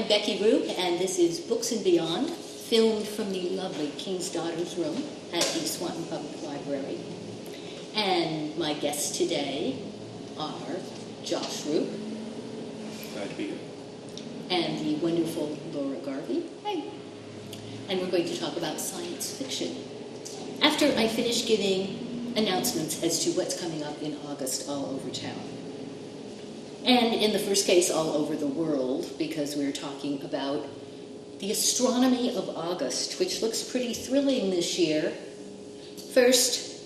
I'm Becky Roop, and this is Books and Beyond, filmed from the lovely King's Daughters Room at the Swanton Public Library. And my guests today are Josh Roop. Glad to be here. And the wonderful Laura Garvey. Hi. And we're going to talk about science fiction. After I finish giving announcements as to what's coming up in August all over town. And in the first case, all over the world, because we're talking about the astronomy of August, which looks pretty thrilling this year. First,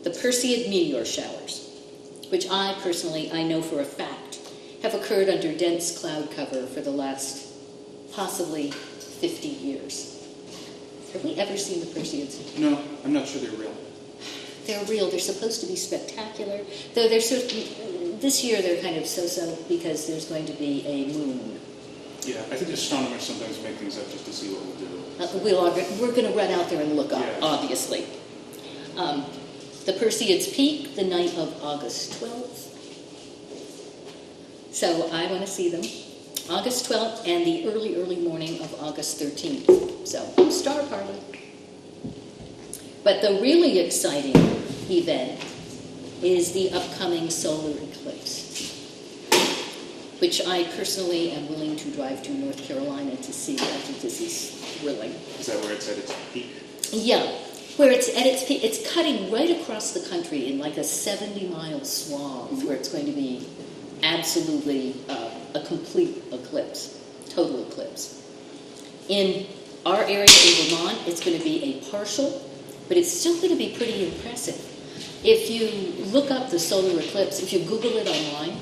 the Perseid meteor showers, which I know for a fact, have occurred under dense cloud cover for the last possibly 50 years. Have we ever seen the Perseids? No, I'm not sure they're real. They're real. They're supposed to be spectacular, though they're this year they're kind of so-so because there's going to be a moon. Yeah, I think astronomers sometimes make things up just to see what we'll do. We're going to run out there and look up, yeah. Obviously. The Perseids peak the night of August 12th. So I want to see them. August 12th and the early morning of August 13th. So, star party. But the really exciting event is the upcoming solar eclipse, which I personally am willing to drive to North Carolina to see. I think this is thrilling. Is that where it's at its peak? Yeah, where it's at its peak. It's cutting right across the country in like a 70-mile swath where it's going to be absolutely a complete eclipse, total eclipse. In our area in Vermont, it's going to be a partial, but it's still going to be pretty impressive. If you look up the solar eclipse, if you Google it online,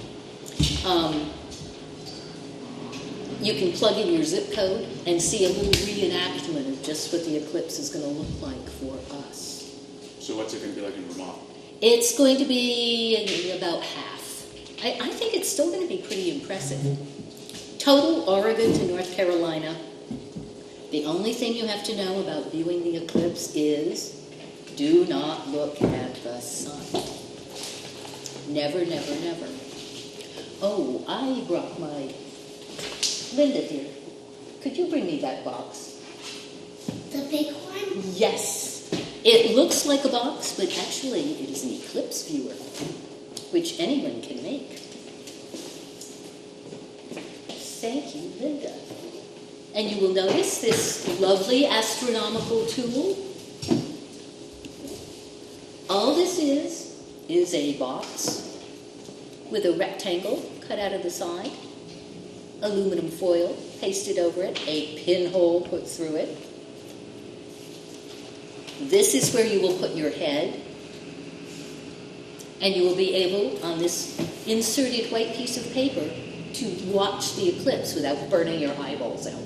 you can plug in your zip code and see a little reenactment of just what the eclipse is going to look like for us. So what's it going to be like in Vermont? It's going to be about half. I think it's still going to be pretty impressive. Total Oregon to North Carolina. The only thing you have to know about viewing the eclipse is do not look at the sun. Never, never, never. Oh, I brought my... Linda, dear, could you bring me that box? The big one? Yes. It looks like a box, but actually it is an eclipse viewer, which anyone can make. Thank you, Linda. And you will notice this lovely astronomical tool. All this is a box with a rectangle cut out of the side, aluminum foil pasted over it, a pinhole put through it. This is where you will put your head, and you will be able, on this inserted white piece of paper, to watch the eclipse without burning your eyeballs out.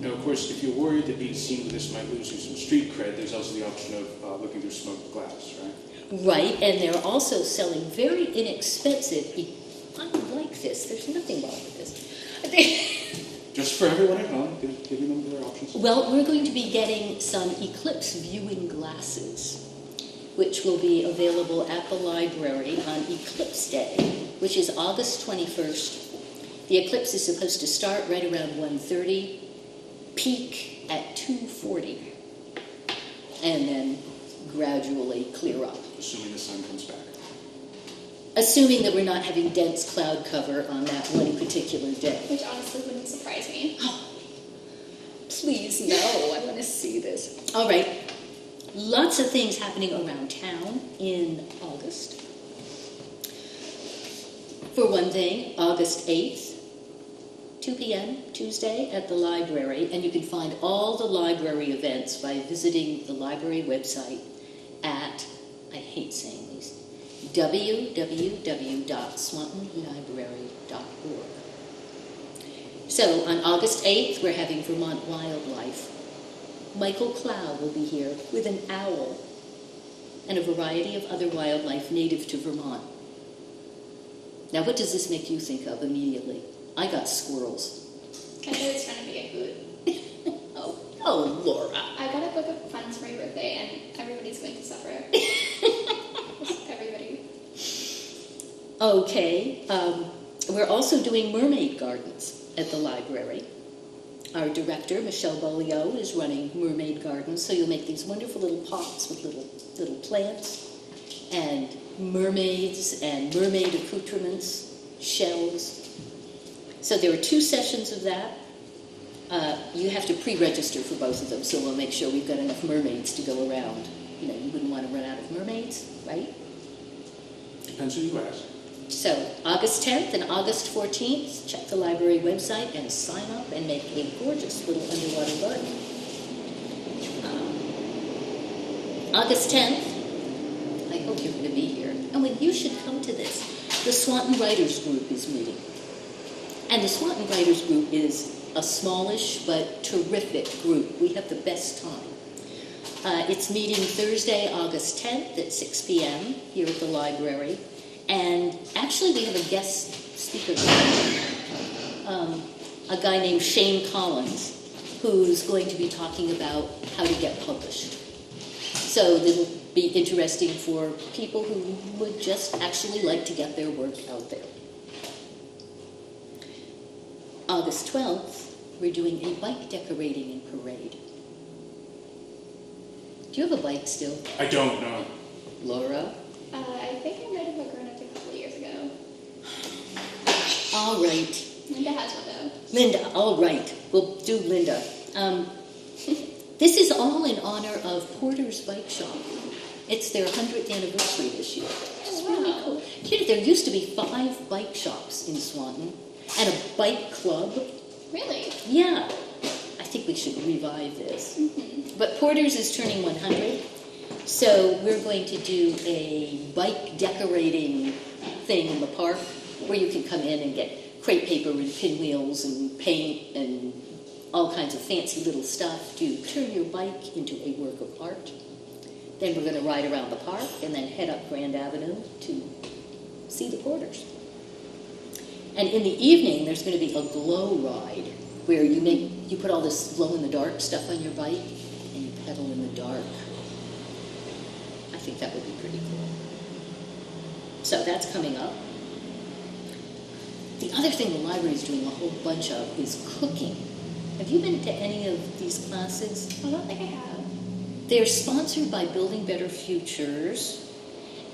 Now, of course, if you're worried that being seen with this might lose you some street cred, there's also the option of looking through smoked glass, right? Right, and they're also selling very inexpensive. I like this. There's nothing wrong with this. Just for everyone at home, giving them their options. Well, we're going to be getting some eclipse viewing glasses, which will be available at the library on Eclipse Day, which is August 21st. The eclipse is supposed to start right around 1:30, peak at 2:40, and then gradually clear up. Assuming the sun comes back. Assuming that we're not having dense cloud cover on that one particular day. Which honestly wouldn't surprise me. Please, no, I want to see this. All right, lots of things happening around town in August. For one thing, August 8th, 2 p.m., Tuesday, at the library, and you can find all the library events by visiting the library website at, I hate saying these, www.swantonlibrary.org. So on August 8th, we're having Vermont Wildlife. Michael Clow will be here with an owl and a variety of other wildlife native to Vermont. Now, what does this make you think of immediately? I got squirrels. I know it's trying to be a hoot. Oh, Laura. I got a book of puns for my birthday, and everybody's going to suffer. Just everybody. Okay. We're also doing Mermaid Gardens at the library. Our director, Michelle Bolio, is running Mermaid Gardens, so you'll make these wonderful little pots with little plants and mermaids and mermaid accoutrements, shells. So there are 2 sessions of that. You have to pre-register for both of them, so we'll make sure we've got enough mermaids to go around. You know, you wouldn't want to run out of mermaids, right? Depends who you ask. So August 10th and August 14th, check the library website and sign up and make a gorgeous little underwater garden. August 10th, I hope you're going to be here. Oh, and you should come to this. The Swanton Writers Group is meeting. And the Swanton Writers Group is a smallish but terrific group. We have the best time. It's meeting Thursday, August 10th at 6 p.m. here at the library. And actually we have a guest speaker, a guy named Shane Collins, who's going to be talking about how to get published. So it'll be interesting for people who would just actually like to get their work out there. August 12th, we're doing a bike decorating and parade. Do you have a bike still? I don't know. Laura? I think I might have grown up a couple of years ago. All right. Linda has one though. Linda, all right. We'll do Linda. This is all in honor of Porter's Bike Shop. It's their 100th anniversary this year. It's really cool. You know, there used to be 5 bike shops in Swanton and a bike club. Really? Yeah. I think we should revive this. But Porter's is turning 100, so we're going to do a bike decorating thing in the park where you can come in and get crepe paper and pinwheels and paint and all kinds of fancy little stuff to turn your bike into a work of art. Then we're going to ride around the park and then head up Grand Avenue to see the Porters. And in the evening, there's going to be a glow ride where you put all this glow-in-the-dark stuff on your bike and you pedal in the dark. I think that would be pretty cool. So that's coming up. The other thing the library is doing a whole bunch of is cooking. Have you been to any of these classes? I don't think I have. They're sponsored by Building Better Futures,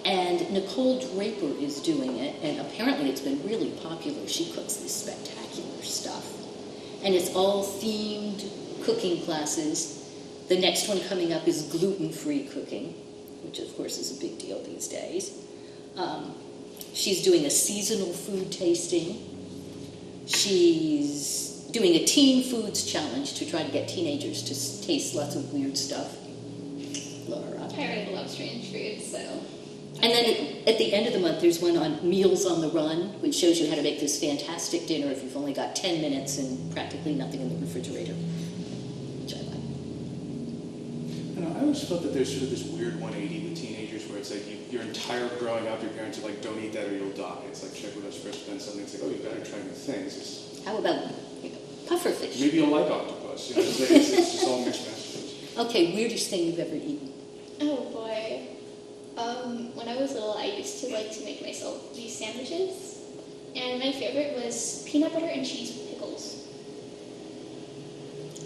and Nicole Draper is doing it, and apparently it's been really popular. She cooks this spectacular stuff. And it's all themed cooking classes. The next one coming up is Gluten-Free Cooking, which of course is a big deal these days. She's doing a seasonal food tasting. She's doing a teen foods challenge to try to get teenagers to taste lots of weird stuff. Laura. I already love strange foods, so. And then at the end of the month, there's one on Meals on the Run, which shows you how to make this fantastic dinner if you've only got 10 minutes and practically nothing in the refrigerator, which I like. You know, I always felt that there's sort of this weird 180 with teenagers where it's like your entire growing up, your parents are like, don't eat that or you'll die. It's like check with us first, then something. It's like, oh, you better try new things. How about pufferfish? Maybe you'll like octopus. You know, it's just all mixed messages. Okay, weirdest thing you've ever eaten. Oh boy. When I was little, I used to like to make myself these sandwiches, and my favorite was peanut butter and cheese with pickles.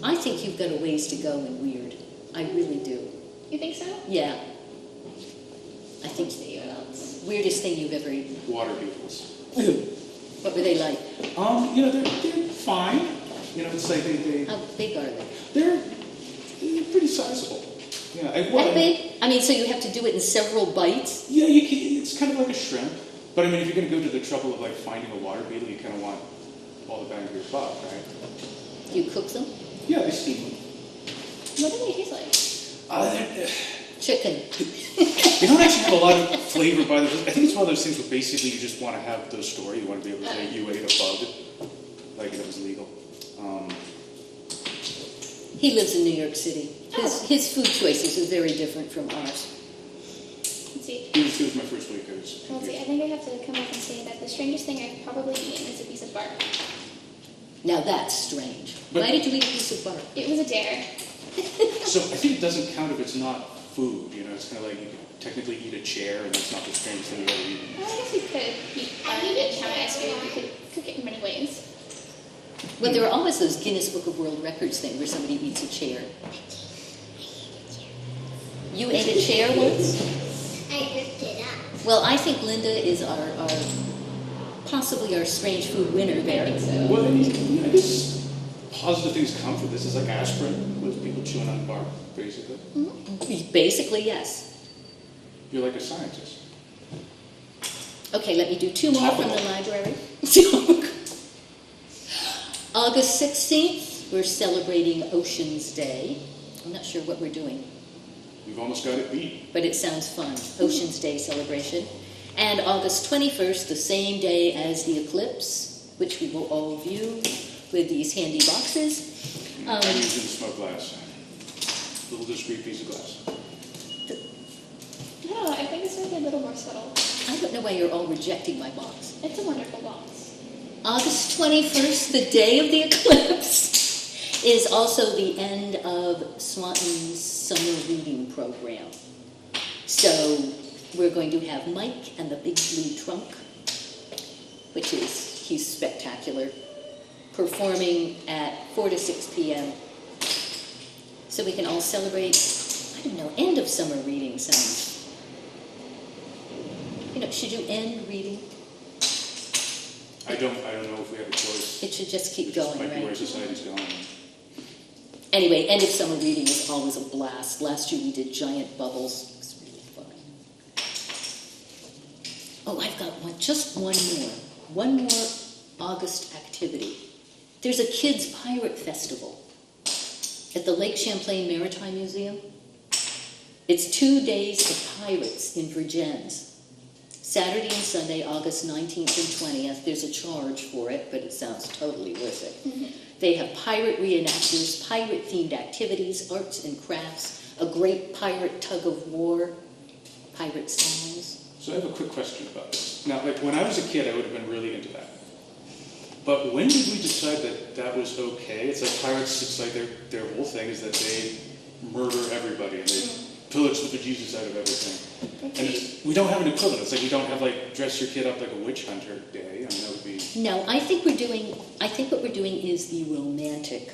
I think you've got a ways to go in weird. I really do. You think so? Yeah. I think Let's see what else. weirdest thing you've ever eaten. Water beetles. What were they like? You know, they're fine. You know, it's like they How big are they? they're pretty sizable. Yeah, That big? I mean, so you have to do it in several bites? Yeah, you can, it's kind of like a shrimp. But I mean, if you're going to go to the trouble of like finding a water beetle, you kind of want all the bang for your buck, right? You cook them? Yeah, they steam them. What do they taste like? Chicken. They don't actually have a lot of flavor by the. I think it's one of those things where basically you just want to have the story. You want to be able to say you ate a bug, like it was legal. He lives in New York City. His food choices are very different from ours. Let's see. It was my first week. I was Let's see. I think I have to come up and say that the strangest thing I've probably eaten is a piece of bark. Now that's strange. Why did you eat a piece of bark? It was a dare. So I think it doesn't count if it's not food. You know, it's kind of like you could technically eat a chair, and that's not the strangest thing you've ever eaten. Well, I guess you could eat bark and have ice cream. You could Well, there are always those Guinness Book of World Records thing where somebody eats a chair. You ate a chair once? I ripped it up. Well, I think Linda is our possibly our strange food winner I there. think so. Well, I guess positive things come from this. It's like aspirin with people chewing on bark, basically. Basically, yes. You're like a scientist. Okay, let me do two more from the Topical. library. August 16th, we're celebrating Oceans Day. I'm not sure what we're doing, We've almost got it beat. but it sounds fun. Oceans Day celebration. And August 21st, the same day as the Eclipse, which we will all view with these handy boxes. I'm using a smoke glass. Little discreet piece of glass. No, I think it's maybe a little more subtle. I don't know why you're all rejecting my box. It's a wonderful box. August 21st, the day of the eclipse, is also the end of Swanton's summer reading program. So we're going to have Mike and the Big Blue Trunk, he's spectacular, performing at 4 to 6 p.m. So we can all celebrate, I don't know, end of summer reading sounds. Should you end reading? I don't know if we have a choice. It should just keep going, Might be where right? society's going. Anyway, end of summer reading is always a blast. Last year we did giant bubbles. It was really fun. Oh, I've got just one more. One more August activity. There's a kids' pirate festival at the Lake Champlain Maritime Museum. It's 2 days of pirates in Virgins. Saturday and Sunday, August 19th and 20th. There's a charge for it, but it sounds totally worth it. They have pirate reenactors, pirate-themed activities, arts and crafts, a great pirate tug-of-war, pirate songs. So I have a quick question about this. Now, like when I was a kid, I would have been really into that. But when did we decide that that was okay? It's like pirates, it's like their whole thing is that they murder everybody and they pillage the bejesus out of everything. And we don't have an equivalent. It's like we don't have like dress your kid up like a witch hunter day. I mean, that would be No, I think what we're doing is the romantic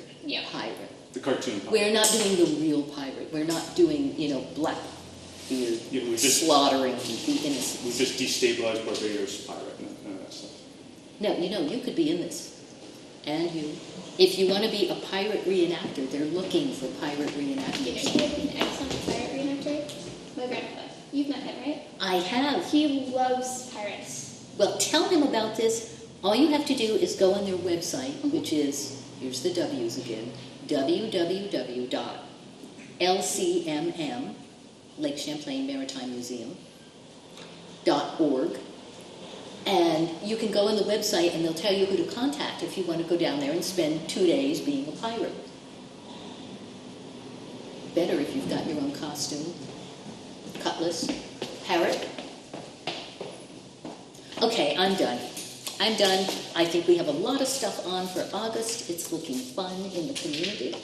pirate. the cartoon pirate. We're not doing the real pirate. We're not doing, Blackbeard Yeah, we just- slaughtering the innocents. We just destabilized Barbados pirate. None of that stuff. No, you could be in this. And you. If you want to be a pirate reenactor, they're looking for pirate You know, reenactors. he would be an excellent pirate reenactor. My grandpa. You've met him, right? I have. He loves pirates. Well, tell him about this. All you have to do is go on their website, which is, here's the W's again, www.lcmm, Lake Champlain Maritime Museum, .org. And you can go on the website and they'll tell you who to contact if you want to go down there and spend 2 days being a pirate. Better if you've got your own costume, cutlass, parrot. Okay, I'm done. I think we have a lot of stuff on for August. It's looking fun in the community.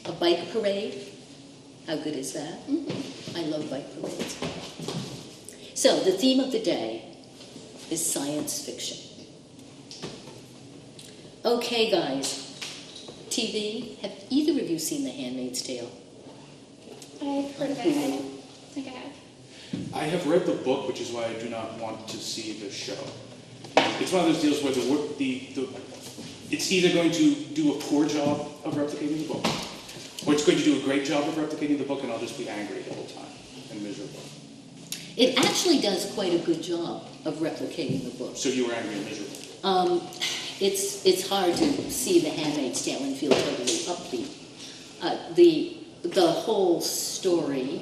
A bike parade. How good is that? I love bike parades. So the theme of the day is science fiction. Okay, guys. TV. Have either of you seen The Handmaid's Tale? I've heard of it. I think I have. I have read the book, which is why I do not want to see the show. It's one of those deals where it's either going to do a poor job of replicating the book, or it's going to do a great job of replicating the book, and I'll just be angry the whole time and miserable. It actually does quite a good job of replicating the book. So you were angry and miserable. It's hard to see The Handmaid's Tale and feel totally upbeat. The whole story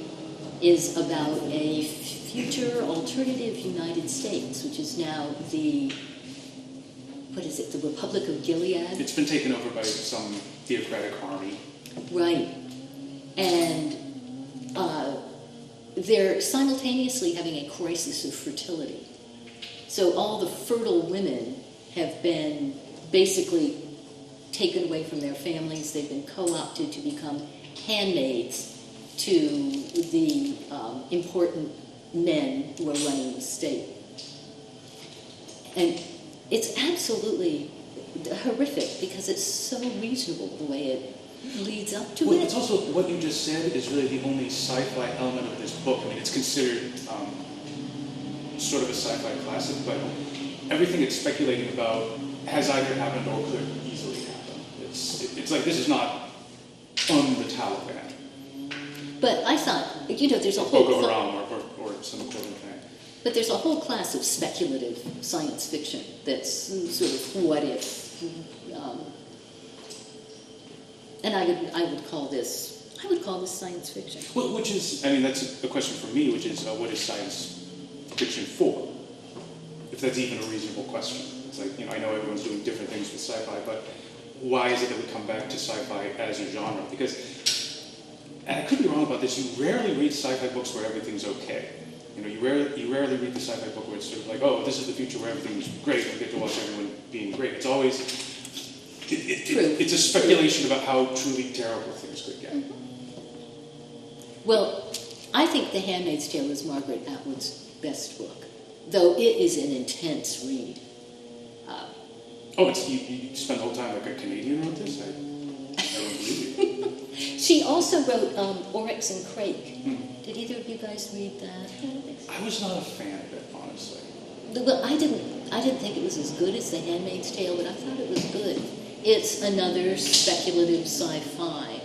is about a future alternative United States, which is now the Republic of Gilead? It's been taken over by some theocratic army. Right. And they're simultaneously having a crisis of fertility. So all the fertile women have been basically taken away from their families. They've been co-opted to become handmaids to the important men who are running the state. And it's absolutely horrific because it's so reasonable the way it leads up to Well, it. it's also what you just said is really the only sci-fi element of this book. I mean, it's considered sort of a sci-fi classic, but everything it's speculating about has either happened or could easily happen. It's like this is not the Taliban. But I thought, there's a Or whole... Boko Haram or some equivalent thing. But there's a whole class of speculative science fiction that's sort of what if. And I would call this science fiction. Well, which is, I mean, that's a question for me, which is what is science fiction for? If that's even a reasonable question. It's like, I know everyone's doing different things with sci-fi, but why is it that we come back to sci-fi as a genre? Because, and I could be wrong about this, you rarely read sci-fi books where everything's okay. You rarely read the sci-fi book where it's sort of like, oh, this is the future where everything's great, and we get to watch everyone being great. It's always, it's a speculation about how truly terrible things could get. Mm-hmm. Well, I think The Handmaid's Tale is Margaret Atwood's best book, though it is an intense read. You spent the whole time like a Canadian wrote this? I don't believe you. She also wrote Oryx and Crake. Did either of you guys read that? I was not a fan of it, honestly. Well, I didn't think it was as good as The Handmaid's Tale, but I thought it was good. It's another speculative sci-fi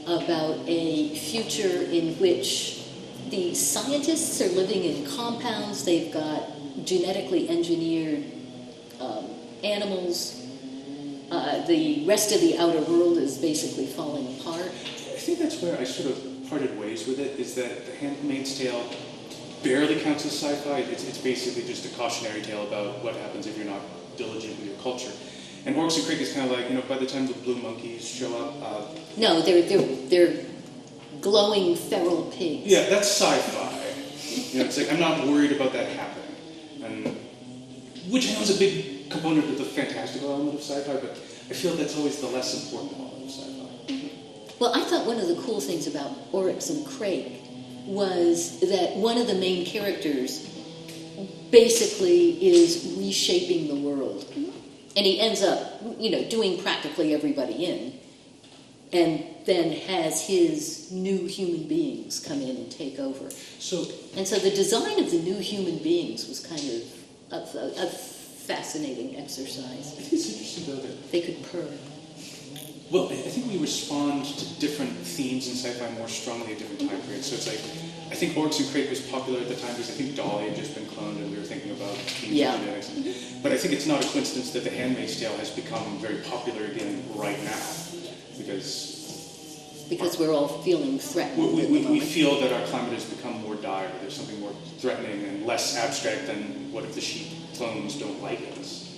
about a future in which the scientists are living in compounds. They've got genetically engineered animals. The rest of the outer world is basically falling apart. I think that's where I sort of parted ways with it, is that The Handmaid's Tale barely counts as sci-fi. It's basically just a cautionary tale about what happens if you're not diligent with your culture. And Oryx and Crake is kind of like, by the time the blue monkeys show up... No, they're glowing feral pigs. Yeah, that's sci-fi. It's like, I'm not worried about that happening. And, which I know is a big component of the fantastical element of sci-fi, but I feel that's always the less important element of sci-fi. Well, I thought one of the cool things about Oryx and Crake was that one of the main characters basically is reshaping the world. And he ends up, doing practically everybody in, and then has his new human beings come in and take over. So the design of the new human beings was kind of a fascinating exercise. I think it's interesting, though, that they could purr. Well, I think we respond to different themes in sci-fi more strongly at different time periods. So it's like, I think Oryx and Crake was popular at the time because I think Dolly had just been cloned and we were thinking about themes of genetics. But I think it's not a coincidence that The Handmaid's Tale has become very popular again right now. Because we're all feeling threatened. We feel that our climate has become more dire. There's something more threatening and less abstract than what if the sheep clones don't like us.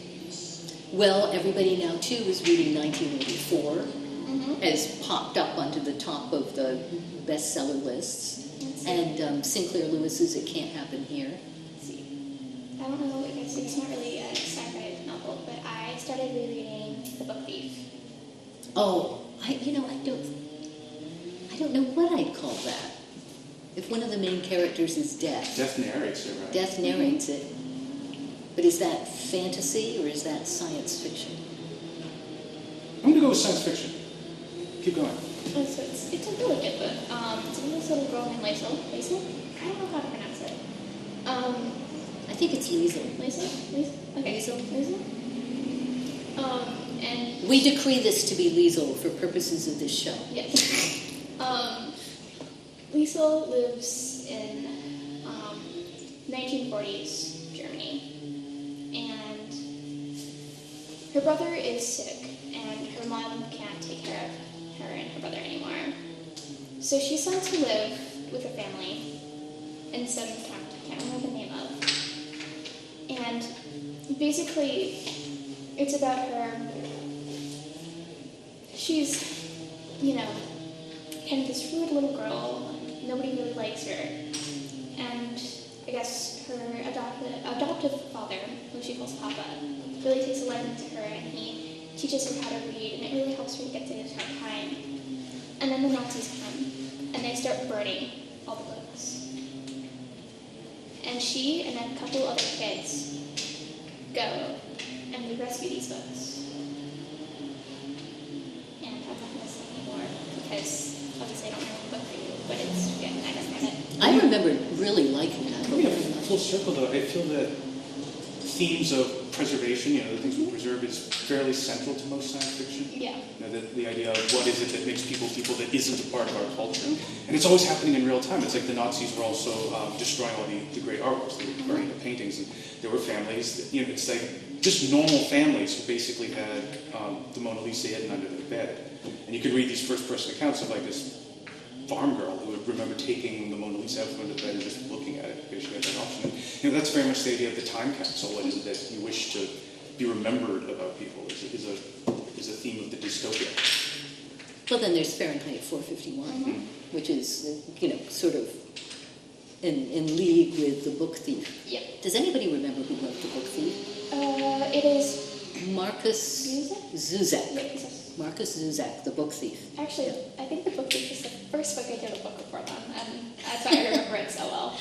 Well, everybody now, too, is reading 1984, has popped up onto the top of the bestseller lists. And Sinclair Lewis's It Can't Happen Here. I don't know, I guess it's not really a sci-fi novel, but I started rereading The Book Thief. Oh, I don't know what I'd call that. If one of the main characters is Death. Death narrates it, right? Death narrates it. But is that fantasy or is that science fiction? I'm going to go with science fiction. Keep going. So it's a really good book. It's about this little girl named Liesel. Liesel? I don't know how to pronounce it. I think it's Liesel. Liesel? Okay. Liesel? And... We decree this to be Liesel for purposes of this show. Yes. Liesel lives in 1940s Germany. And her brother is sick, and her mom can't take care of her and her brother anymore. So she's sent to live with a family in some town I can't remember the name of. And basically, it's about her. She's, kind of this rude little girl. Nobody really likes her. And I guess her adoptive father, who she calls Papa, really takes a liking to her, and he teaches her how to read, and it really helps her get through this hard time. And then the Nazis come, and they start burning all the books. And she and a couple other kids go and they rescue these books. And I'm not going to say anymore because obviously I don't know the book for you, but it's good. I just read it. I remember really liking that book. Yeah, full circle though. I feel that themes of preservation, the things we preserve, is fairly central to most science fiction. Yeah. The idea of what is it that makes people that isn't a part of our culture. And it's always happening in real time. It's like the Nazis were also destroying all the great artworks. They were burning the paintings. And there were families that, it's like just normal families who basically had the Mona Lisa hidden under their bed. And you could read these first-person accounts of like this farm girl who would remember taking the Mona Lisa out from under the bed and just looking at it because she had that option. And, that's very much the idea of the time capsule. What is it that you wish to be remembered about people? Is a theme of the dystopia. Well, then there's Fahrenheit 451, which is, sort of in league with The Book Thief. Yeah. Does anybody remember who wrote The Book Thief? It is Marcus Zuzak. Yes. Marcus Zuzak, The Book Thief. Actually, I think The Book Thief is the first book I did a book report on, and that's why I remember it so well.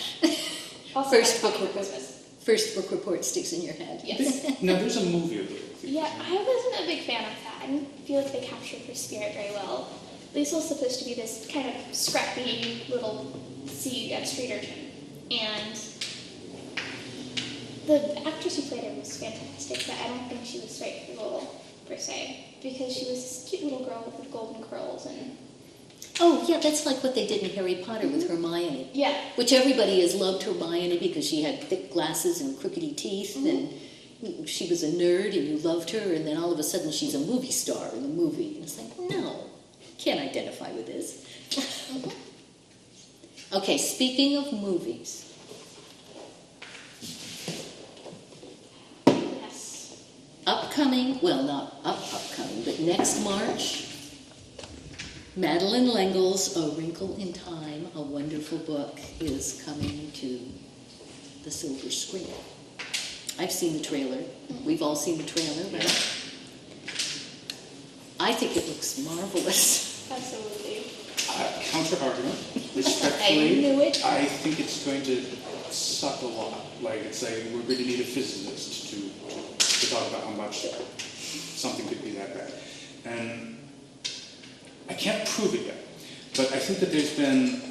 Also, First book for report. Christmas. First book report sticks in your head. Yes. Now, there's a movie of The Book Thief. Yeah, I wasn't a big fan of that. I didn't feel like they captured her spirit very well. Lisa was supposed to be this kind of scrappy little street urchin, and the actress who played her was fantastic, but I don't think she was right for the role, per se, because she was this cute little girl with the golden curls and... Oh, yeah, that's like what they did in Harry Potter with Hermione. Yeah. Which everybody has loved Hermione because she had thick glasses and crookedy teeth, and she was a nerd and you loved her, and then all of a sudden she's a movie star in the movie. And it's like, no, can't identify with this. Okay, speaking of movies. Yes. Upcoming, well, not upcoming, but next March, Madeleine L'Engle's A Wrinkle in Time, a wonderful book, is coming to the silver screen. I've seen the trailer. We've all seen the trailer, right? I think it looks marvelous. Absolutely. Counter-argument, respectfully, I knew it. I think it's going to suck a lot. Like, it's like we're going to need a physicist to talk about how much something could be that bad. And I can't prove it yet, but I think that there's been...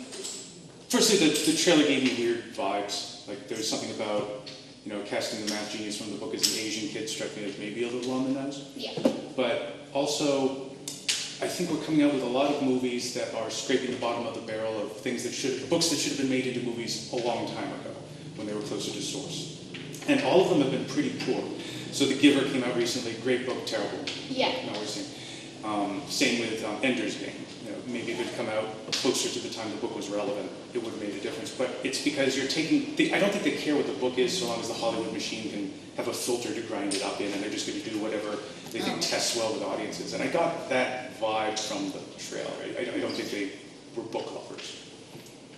Firstly, the trailer gave me weird vibes. Like, there was something about, casting the math genius from the book as an Asian kid struck me as maybe a little on the nose. Yeah. But also, I think we're coming out with a lot of movies that are scraping the bottom of the barrel of books that should have been made into movies a long time ago, when they were closer to source. And all of them have been pretty poor. So The Giver came out recently, great book, terrible. Yeah. Not worth seeing. Same with Ender's Game. Maybe if it had come out closer to the time the book was relevant, it would have made a difference. But it's because you're taking... I don't think they care what the book is so long as the Hollywood machine can have a filter to grind it up in, and they're just going to do whatever they think tests well with audiences. And I got that vibe from the trailer. I don't think they were book lovers.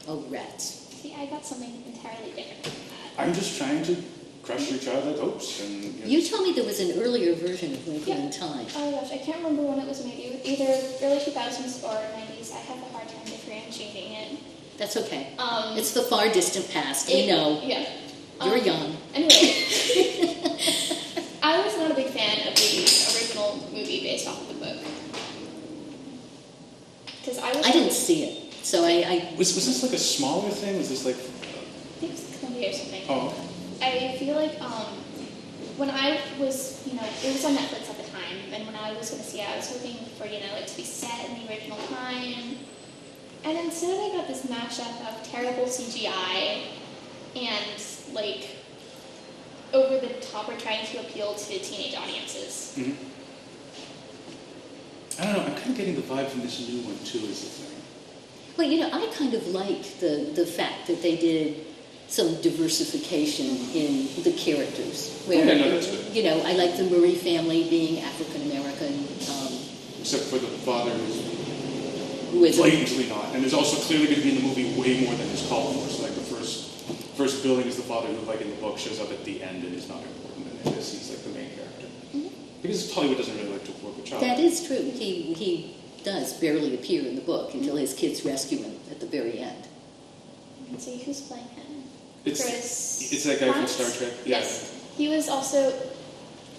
Oh, rats. See, I got something entirely different from that. I'm just trying to crush your childhood hopes. And You told me there was an earlier version of Wrinkle in Time. Oh my gosh, I can't remember when it was made. It was either early 2000s or 90s. I have a hard time differentiating it. That's okay. It's the far distant past. We know. Yeah. You're young. Anyway, I was not a big fan of the original movie based off of the book. Because I didn't see it, so I Was this like a smaller thing? Was this like... I think it was Columbia or something. Oh, okay. I feel like when I was, it was on Netflix at the time, and when I was going to see it, I was hoping for, it to be set in the original time. And instead I got this mashup of terrible CGI and, over the top or trying to appeal to teenage audiences. Mm-hmm. I don't know, I'm kind of getting the vibe from this new one, too, is the thing. Well, I kind of like the fact that they did some diversification in the characters. Where, Okay, no, that's good. I like the Murray family being African American. Except for the father Who is blatantly not. And there's also clearly going to be in the movie way more than is called for. So, the first billing is the father who, in the book, shows up at the end and is not important. And in this, he's, the main character. Mm-hmm. Because Hollywood doesn't really like to work with child. That is true. He does barely appear in the book until his kids rescue him at the very end. Let's see, who's playing him? It's that guy from Star Trek. Yes. He was also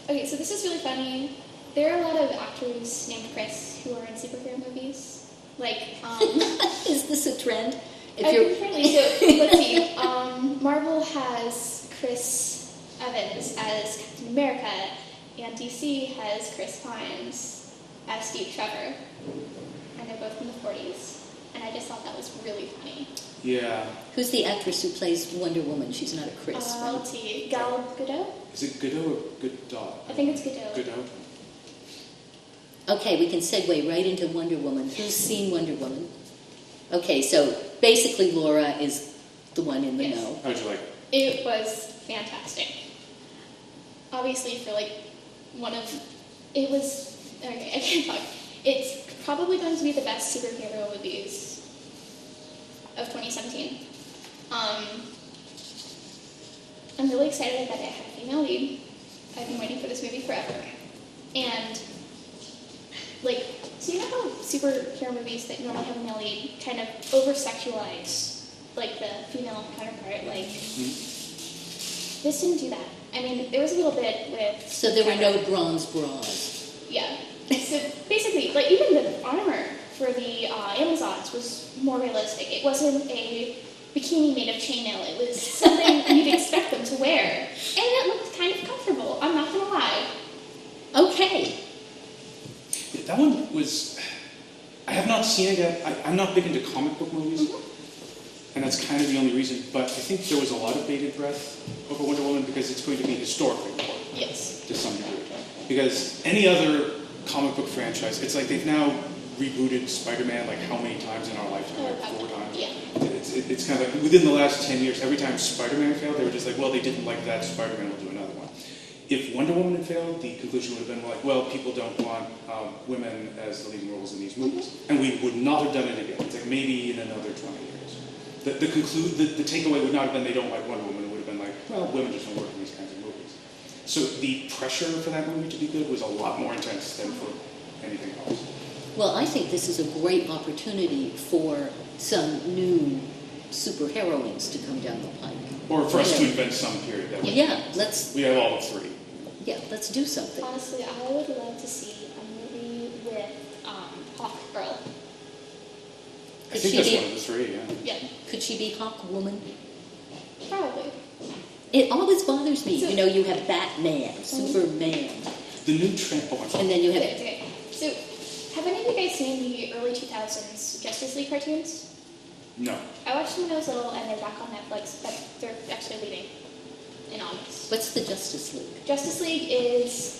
Okay, so this is really funny. There are a lot of actors named Chris who are in superhero movies. Like, Is this a trend? I think apparently so. Let's see. Marvel has Chris Evans as Captain America, and DC has Chris Pines as Steve Trevor. And they're both from the 40s. And I just thought that was really funny. Yeah. Who's the actress who plays Wonder Woman? She's not a Chris, right? Let's see. Gal Gadot? Is it Godot or Godot? I think it's Gadot. Godot. Okay, we can segue right into Wonder Woman. Who's seen Wonder Woman? Okay, so basically Laura is the one in the Yes. know. How'd you like it? It was fantastic. Obviously, for like it was, okay, I can't talk. It's probably going to be the best superhero movies of 2017. I'm really excited that it had a female lead. I've been waiting for this movie forever. And, like, so you know how superhero movies that normally have a male lead kind of over-sexualize, like, the female counterpart? Like, this didn't do that. I mean, there was a little bit with... So there were no bronze bras. Yeah. So basically, like, even the armor for the Amazons was more realistic. It wasn't a bikini made of chainmail. It was something you'd expect them to wear. And it looked kind of comfortable, I'm not going to lie. Okay. Yeah, that one was... I have not seen it yet. I'm not big into comic book movies. And that's kind of the only reason. But I think there was a lot of bated breath over Wonder Woman because it's going to be historically important. Yes. To some degree. Because any other comic book franchise, it's like they've now rebooted Spider-Man like how many times in our lifetime? Like 4 times. Yeah. It's kind of like within the last 10 years, every time Spider-Man failed, they were just like, well, they didn't like that, Spider-Man will do another one. If Wonder Woman had failed, the conclusion would have been like, well, people don't want women as the leading roles in these movies. And we would not have done it again. It's like maybe in another 20 years. The takeaway would not have been they don't like Wonder Woman. It would have been like, well, women just don't work in these kinds of movies. So the pressure for that movie to be good was a lot more intense than for anything else. Well, I think this is a great opportunity for some new superheroines to come down the pike. Or for us to invent some period that let's... We have all of 3. Yeah, let's do something. Honestly, I would love to see a movie with Hawk Girl. I think that's one of the 3, yeah. Yeah. Could she be Hawk Woman? Probably. It always bothers me. So- You know, you have Batman, Superman, The new trend... Oh, I'm sorry. and then you have... Okay. So, have any of you guys seen the early 2000s Justice League cartoons? No. I watched them when I was little, and they're back on Netflix, but they're actually leaving in August. What's the Justice League? Justice League is...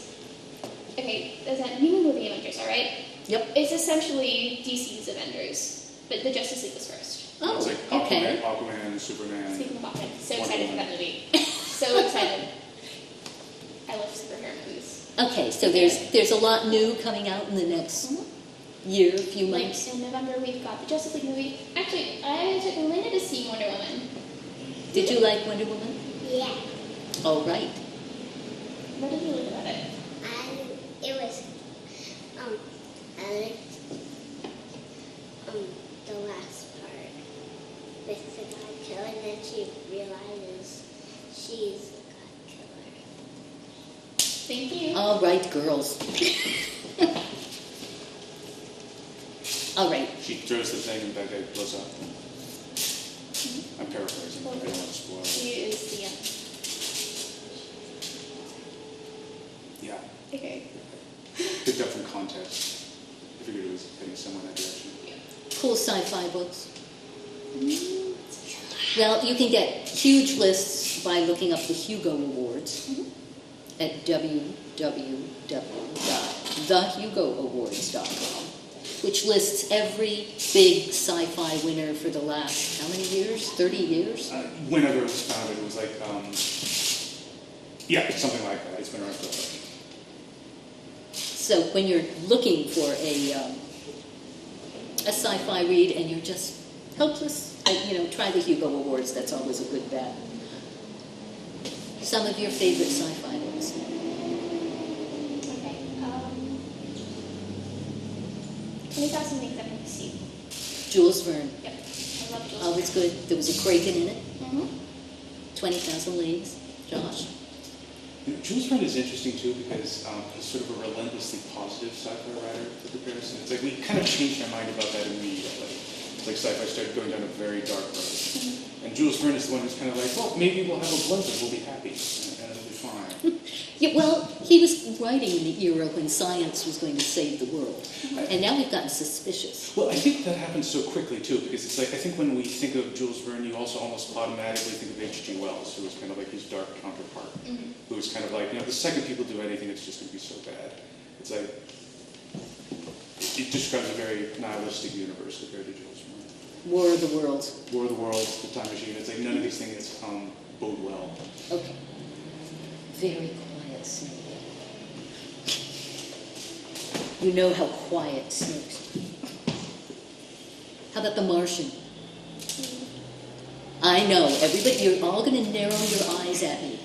Okay, there's that new movie Avengers, alright? Yep. It's essentially DC's Avengers, but the Justice League was first. Oh, It's like okay. Aquaman, Superman. Speaking of Aquaman, so Wonder excited for Woman. that movie. So excited. I love superhero movies. Okay, so there's a lot new coming out in the next year, few Like, months. in November, we've got the Justice League movie. Actually, I took Elena to see Wonder Woman. Did you like Wonder Woman? Yeah. All right. What did you like about it? It was, I liked, the last part with the God killer, and then she realizes she's the God killer. Thank you. All right, girls. All right. She throws the thing and that guy blows up. I'm paraphrasing. I don't want to spoil it. She is the Yeah. Okay. Picked up from context. I figured it was heading somewhere in that direction. Cool sci-fi books. Well, you can get huge lists by looking up the Hugo Awards at www.thehugooawards.com, which lists every big sci-fi winner for the last, how many years? 30 years? Whenever it was founded, it was like, yeah, something like that. It's been around for a while. So when you're looking for a sci-fi read and you're just helpless, try the Hugo Awards. That's always a good bet. Some of your favorite sci-fi books. Okay. 20,000 Things I've Never Seen. Jules Verne. Yep. I love Jules. Always good. There was a Kraken in it. Mm-hmm. 20,000 Leagues. Josh. Jules Verne is interesting too because he's sort of a relentlessly positive sci-fi writer for comparison. It's like we kind of changed our mind about that immediately. It's like sci-fi started going down a very dark road. And Jules Verne is the one who's kind of like, well, maybe we'll have a blimp and we'll be happy and it'll be fine. Yeah, well, he was writing in the era when science was going to save the world. And now we've gotten suspicious. Well, I think that happens so quickly too, because it's like, I think when we think of Jules Verne, you also almost automatically think of H.G. Wells, who was kind of like his dark counterpart, who was kind of like, the second people do anything, it's just going to be so bad. It's like, it describes a very nihilistic universe compared to Jules Verne. War of the Worlds. War of the Worlds, The Time Machine, it's like none of these things bode well. Okay. Very quiet snake. You know how quiet snakes are. How about the Martian? I know, everybody, you're all going to narrow your eyes at me.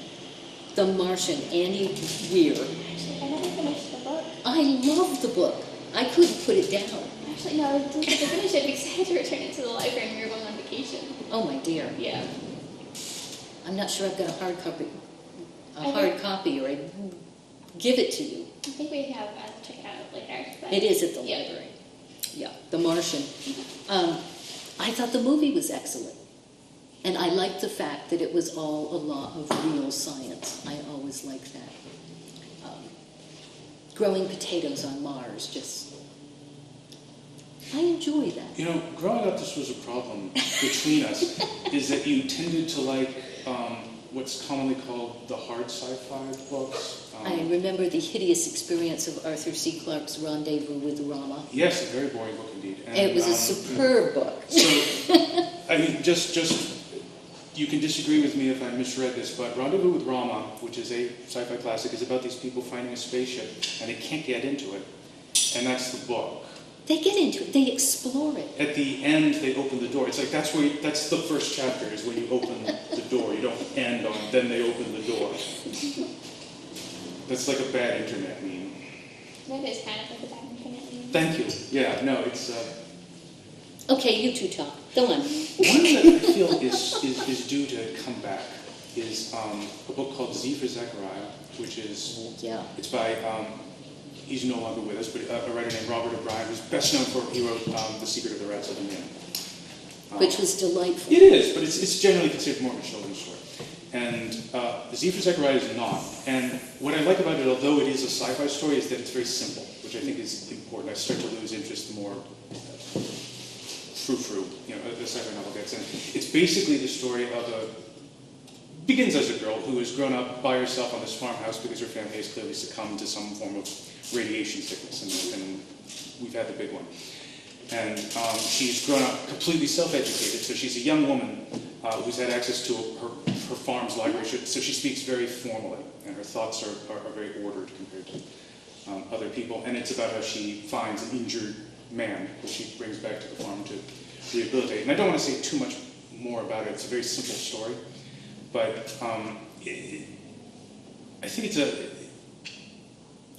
The Martian, Andy Weir. Actually, I never finished the book. I love the book. I couldn't put it down. Actually, no, I didn't get to finish it because I had to return it to the library and we were going on vacation. Oh my dear. Yeah. I'm not sure I've got a hard I copy, or I'd give it to you. I think we have. I'll check it out later. But It is at the yeah. library. Yeah, The Martian. I thought the movie was excellent. And I liked the fact that it was all a lot of real science. I always liked that. Growing potatoes on Mars, just... I enjoy that. You know, growing up, this was a problem between us, is that you tended to like what's commonly called the hard sci-fi books. I remember the hideous experience of Arthur C. Clarke's Rendezvous with Rama. Yes, a very boring book indeed. And, It was a superb book. So, I mean, just you can disagree with me if I misread this, but Rendezvous with Rama, which is a sci-fi classic, is about these people finding a spaceship and they can't get into it, and that's the book. They get into it. They explore it. At the end, they open the door. It's like that's the first chapter is when you open the door. You don't end on then they open the door. That's like a bad internet meme. That is kind of like a bad internet meme. Thank you. Yeah, no, it's. Okay, you two talk. Go on. One that I feel is due to come back is a book called Z for Zechariah, which is it's by he's no longer with us, but a writer named Robert O'Brien, who's best known for he wrote The Secret of the Red Southern Inn, Which was delightful. It is, but it's generally considered more of a children's story. And Z for Zechariah is not. And what I like about it, although it is a sci-fi story, is that it's very simple, which I think is important. I start to lose interest the more the sci-fi novel gets in. It's basically the story of begins as a girl who has grown up by herself on this farmhouse because her family has clearly succumbed to some form of radiation sickness, and we've had the big one. And she's grown up completely self-educated, so she's a young woman who's had access to her farm's library, so she speaks very formally, and her thoughts are very ordered compared to other people. And it's about how she finds an injured man who she brings back to the farm to rehabilitate. And I don't want to say too much more about it. It's a very simple story, but I think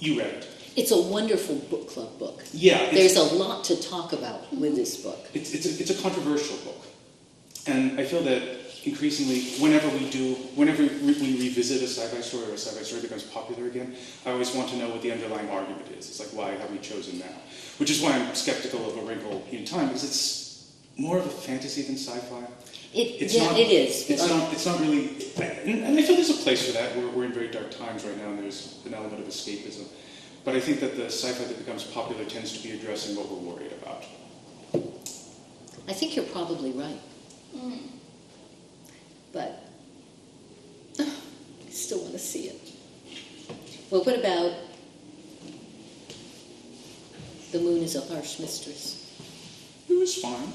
you read it. It's a wonderful book club book. Yeah. There's a lot to talk about with this book. It's a controversial book. And I feel that increasingly, whenever we revisit a sci-fi story or a sci-fi story becomes popular again, I always want to know what the underlying argument is. It's like, why have we chosen now? Which is why I'm skeptical of A Wrinkle in Time, because it's more of a fantasy than sci-fi. It is. It's not really... And I feel there's a place for that. We're in very dark times right now, and there's an element of escapism. But I think that the sci-fi that becomes popular tends to be addressing what we're worried about. I think you're probably right. But I still want to see it. Well, what about The Moon is a Harsh Mistress? It was fine.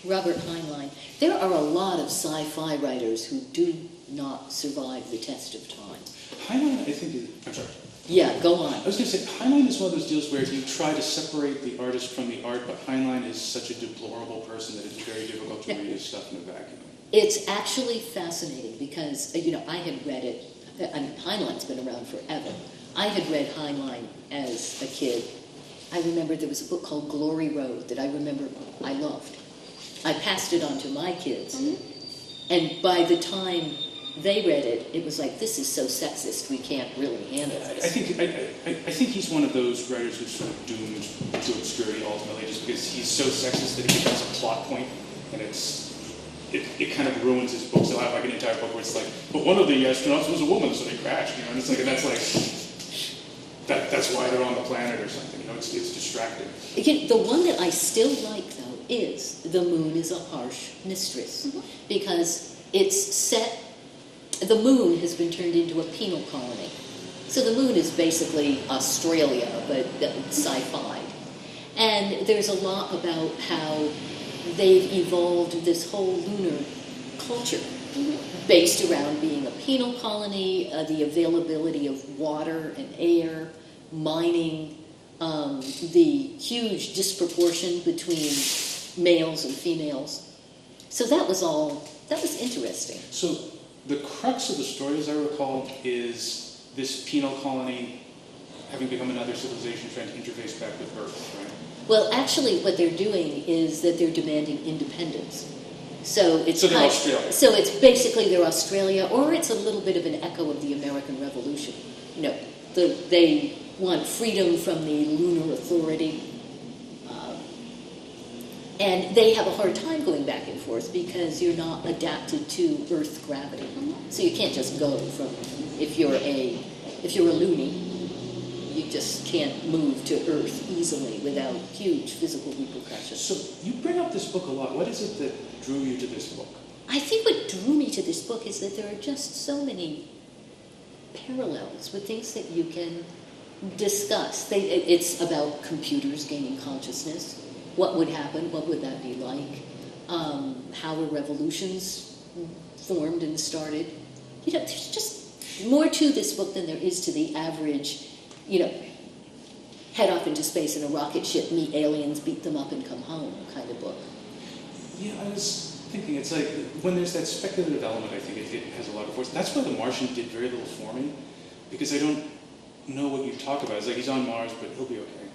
Robert Heinlein. There are a lot of sci-fi writers who do not survive the test of time. Heinlein, I think, is... I'm sorry. Yeah, go on. I was going to say, Heinlein is one of those deals where you try to separate the artist from the art, but Heinlein is such a deplorable person that it's very difficult to read his stuff in a vacuum. It's actually fascinating because, I had read it. I mean, Heinlein's been around forever. I had read Heinlein as a kid. I remember there was a book called Glory Road that I remember I loved. I passed it on to my kids. And by the time they read it, it was like, this is so sexist, we can't really handle I this. think he's one of those writers who's sort of doomed to obscurity ultimately, just because he's so sexist that it becomes a plot point, and it kind of ruins his books. He'll have like an entire book where it's like, but one of the astronauts was a woman, so they crashed, you know, and it's like, and that's like, that's why they're on the planet or something, you know, it's distracting. Again, the one that I still like, though, is The Moon is a Harsh Mistress, because it's set, the moon has been turned into a penal colony. So the moon is basically Australia, but sci-fi. And there's a lot about how they've evolved this whole lunar culture based around being a penal colony, the availability of water and air, mining, the huge disproportion between males and females. So that was interesting. So the crux of the story, as I recall, is this penal colony having become another civilization trying to interface back with Earth, right? Well, actually, what they're doing is that they're demanding independence. So it's they're Australia. So it's basically they're Australia, or it's a little bit of an echo of the American Revolution. You know, they want freedom from the lunar authority, and they have a hard time going back and forth because you're not adapted to Earth gravity. So you can't just go from if you're a loony. You just can't move to Earth easily without huge physical repercussions. So you bring up this book a lot. What is it that drew you to this book? I think what drew me to this book is that there are just so many parallels with things that you can discuss. It's about computers gaining consciousness. What would happen? What would that be like? How were revolutions formed and started? You know, there's just more to this book than there is to the average, you know, head off into space in a rocket ship, meet aliens, beat them up, and come home kind of book. Yeah, I was thinking, it's like, when there's that speculative element, I think it has a lot of force. That's why The Martian did very little for me, because I don't know what you talk about. It's like, he's on Mars, but he'll be okay.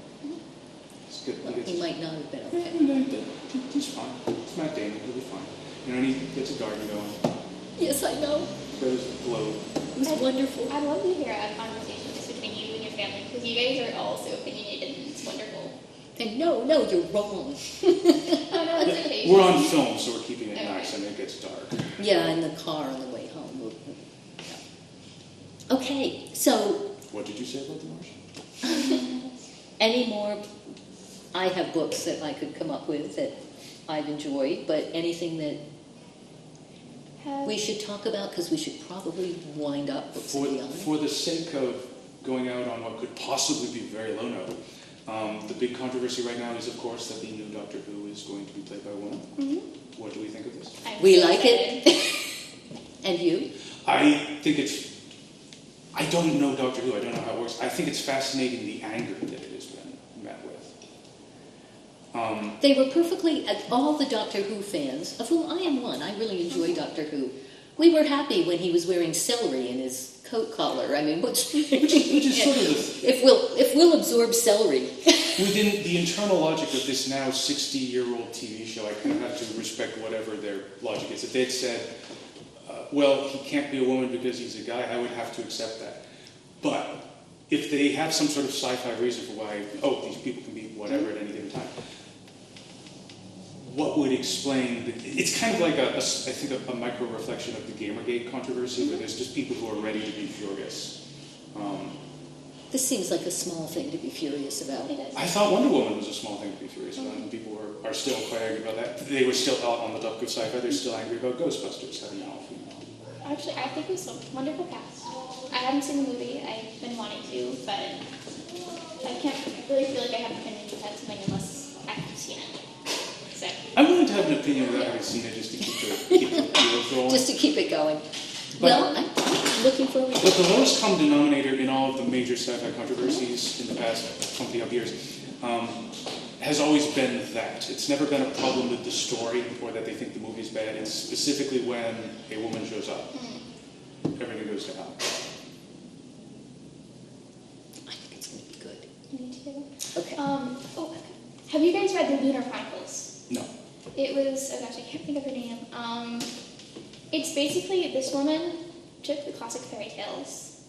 It's good. Well, he might not have been okay. He's fine. It's Matt Damon, he'll be fine. You know, and he gets a garden going. Yes, I know. Goes to globe. It was wonderful. I'd love to hear a conversation just between you and your family, because you guys are all so opinionated, and it's wonderful. And no, you're wrong. Oh, no, it's okay. We're on film, so we're keeping it nice, and it gets dark. Yeah, in the car on the way home. Yeah. Okay, so What did you say about The Martian? any more? I have books that I could come up with that I've enjoyed, but anything that we should talk about, because we should probably wind up books at the end. For the sake of going out on what could possibly be a very low note, the big controversy right now is, of course, that the new Doctor Who is going to be played by a woman. What do we think of this? We like it. And you? I think I don't know Doctor Who, I don't know how it works. I think it's fascinating the anger that it has been met with. They were perfectly, all the Doctor Who fans, of whom I am one, I really enjoy Doctor Who. We were happy when he was wearing celery in his coat collar. I mean, which is sort of if we'll absorb celery. Within the internal logic of this now 60-year-old TV show, I kind of have to respect whatever their logic is. If they'd said, well, he can't be a woman because he's a guy, I would have to accept that. But if they have some sort of sci-fi reason for why, these people can be whatever at any given time, what would explain, it's kind of like I think a micro-reflection of the Gamergate controversy, where there's just people who are ready to be furious. This seems like a small thing to be furious about. I thought Wonder Woman was a small thing to be furious about, and people are still quite angry about that. They were still out on the topic of sci-fi, they're still angry about Ghostbusters having an all-female. Actually, I think it was a wonderful cast. I haven't seen the movie. I've been wanting to, but I really feel like I have an opinion about something unless I've seen it. So. I'm willing to have an opinion without having seen it, just to keep the wheels rolling. Just to keep it going. Well, I'm looking forward to it. But the lowest common denominator in all of the major sci-fi controversies in the past 20-odd years has always been that. It's never been a problem with the story or that they think the movie's bad. It's specifically when a woman shows up. Everything goes to hell. I think it's going to be good. Me too. Okay. Have you guys read the Lunar Chronicles? No. It was, oh gosh, I can't think of her name. It's basically this woman took the classic fairy tales,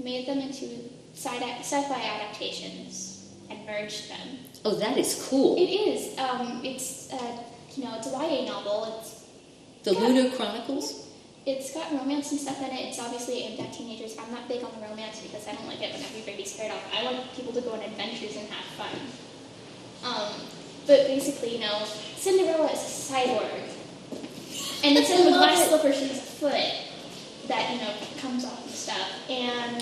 made them into sci-fi adaptations, and merged them. Oh, that is cool. It is. It's it's a YA novel. The Lunar Chronicles? It's got romance and stuff in it. It's obviously aimed at teenagers. I'm not big on the romance because I don't like it when everybody's paired off. I want people to go on adventures and have fun. But basically, Cinderella is a cyborg. And instead of a glass slipper, she has a foot that, comes off and stuff. And,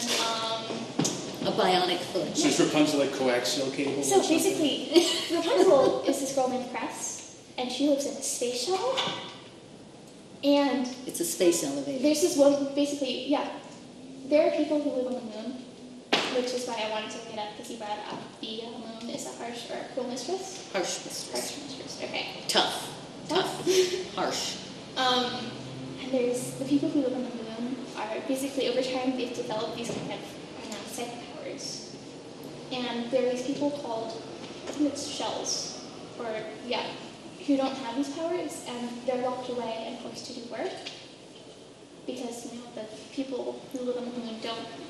A bionic foot. So is Rapunzel like coaxial cable? so basically, Rapunzel is this girl named Cress, and she lives in a space shuttle. And It's a space elevator. there's this one, basically, there are people who live on the moon, which is why I wanted to look it up, because you brought up the moon is a harsh or a cruel mistress. Harsh mistress. Harsh mistress, okay. Tough. Harsh. And there's the people who live on the moon are basically over time they've developed these kind of psychic powers. And there are these people called, I think it's shells, who don't have these powers, and they're locked away and forced to do work because the people who live on the moon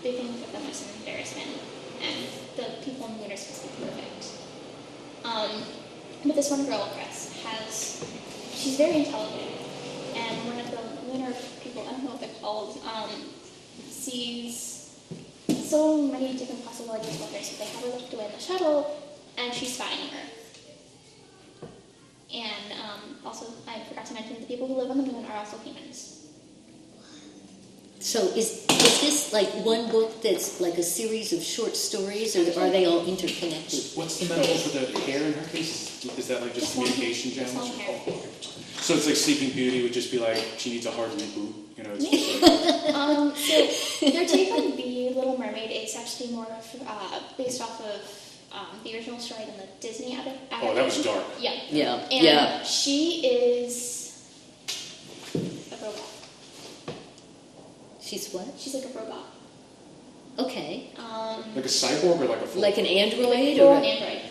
they think of them as an embarrassment, and the people on the moon are supposed to be perfect. But this one girl, Cress, she's very intelligent, and one of the lunar people, I don't know what they're called, sees so many different possibilities with her, so they have her locked away in the shuttle, and she's spying on her. And also, I forgot to mention, the people who live on the moon are also humans. So is this like one book that's like a series of short stories, or are they all interconnected? What's the metaphor for the hair in her case? Is that like just communication Just channels? long hair. So it's like Sleeping Beauty would just be like, she needs a hard reboot, It's just like, So their take on The Little Mermaid is actually more of, based off of the original story than the Disney adaptation. oh, that was dark. Yeah. Yeah. And she is a robot. She's what? She's like a robot. Okay. Like a cyborg or like a full? Like an android Or or an android.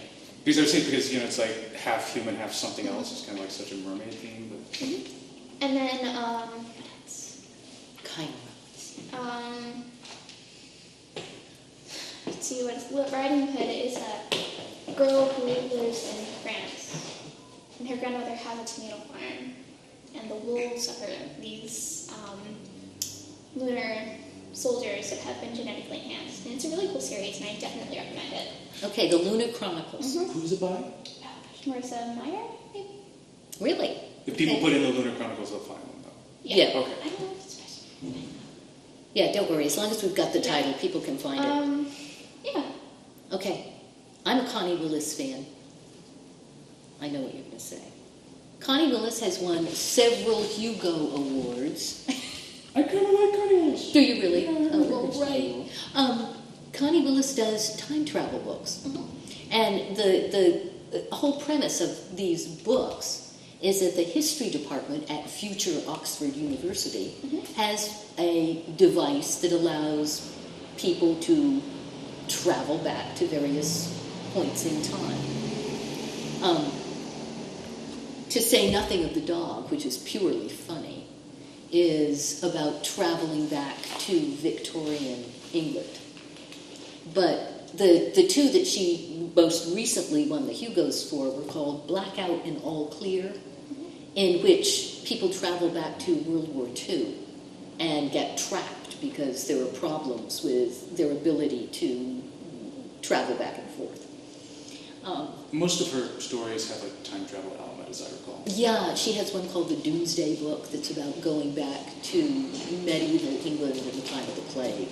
Because I was saying, because, it's like half human, half something else. It's kind of like such a mermaid theme. But... Mm-hmm. And then, what else? kind Let's see, what Riding Hood is a girl who lives in France. And her grandmother has a tomato farm. And the wolves are these lunar soldiers that have been genetically enhanced. And it's a really cool series, and I definitely recommend it. Okay, the Lunar Chronicles. Mm-hmm. Who's it by? Marissa Meyer, maybe? Really? If people Okay. put in the Lunar Chronicles, they'll find them, though. Yeah. Okay. I don't know if it's special. Yeah, don't worry. As long as we've got the title, people can find it. Yeah. Okay. I'm a Connie Willis fan. I know what you're going to say. Connie Willis has won several Hugo Awards. I kind of like Connie Willis. Do you really? Yeah, Oh, right. Connie Willis does time travel books. Mm-hmm. And the whole premise of these books is that the history department at future Oxford University has a device that allows people to travel back to various points in time. To say nothing of the dog, which is purely funny, is about traveling back to Victorian England. But the two that she most recently won the Hugos for were called Blackout and All Clear, in which people travel back to World War II and get trapped because there were problems with their ability to travel back and forth. Most of her stories have a time travel element, as I recall. Yeah, she has one called the Doomsday Book that's about going back to medieval England at the time of the plague.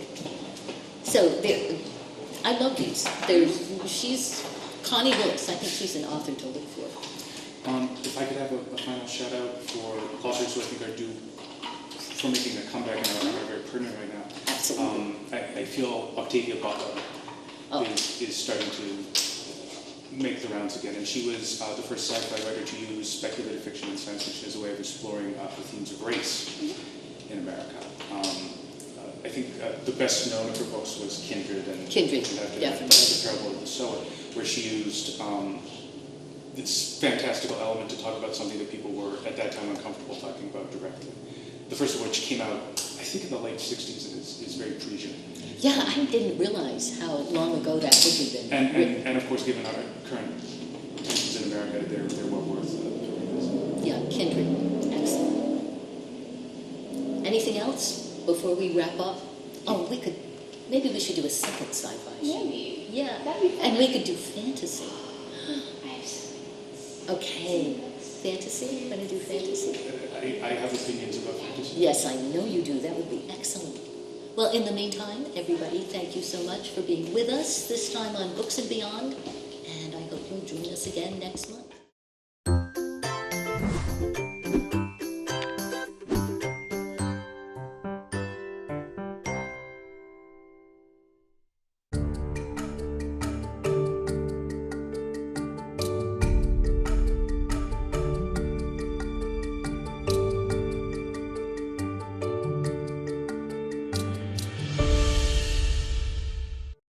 So I love these. She's Connie Willis. I think she's an author to look for. If I could have a final shout out for authors who I think are due for making a comeback and are very pertinent right now. Absolutely. I feel Octavia Butler is starting to make the rounds again, and she was the first sci-fi writer to use speculative fiction and science fiction as a way of exploring the themes of race in America. I think the best known of her books was Kindred, and The Parable of the Sower, where she used this fantastical element to talk about something that people were at that time uncomfortable talking about directly. The first of which came out, I think in the late 60s is very Parisian. Yeah, I didn't realize how long ago that book had been written. And of course, given our current tensions in America, they're well worth reading. Yeah, kindred. Excellent. Anything else before we wrap up? Oh, maybe we should do a second sci-fi show. Maybe. Yeah. That'd be fun. And we could do fantasy. I have some. Okay. Fantasy? You're going to do fantasy? I have opinions about fantasy. Yes, I know you do. That would be excellent. Well, in the meantime, everybody, thank you so much for being with us this time on Books and Beyond. And I hope you'll join us again next month.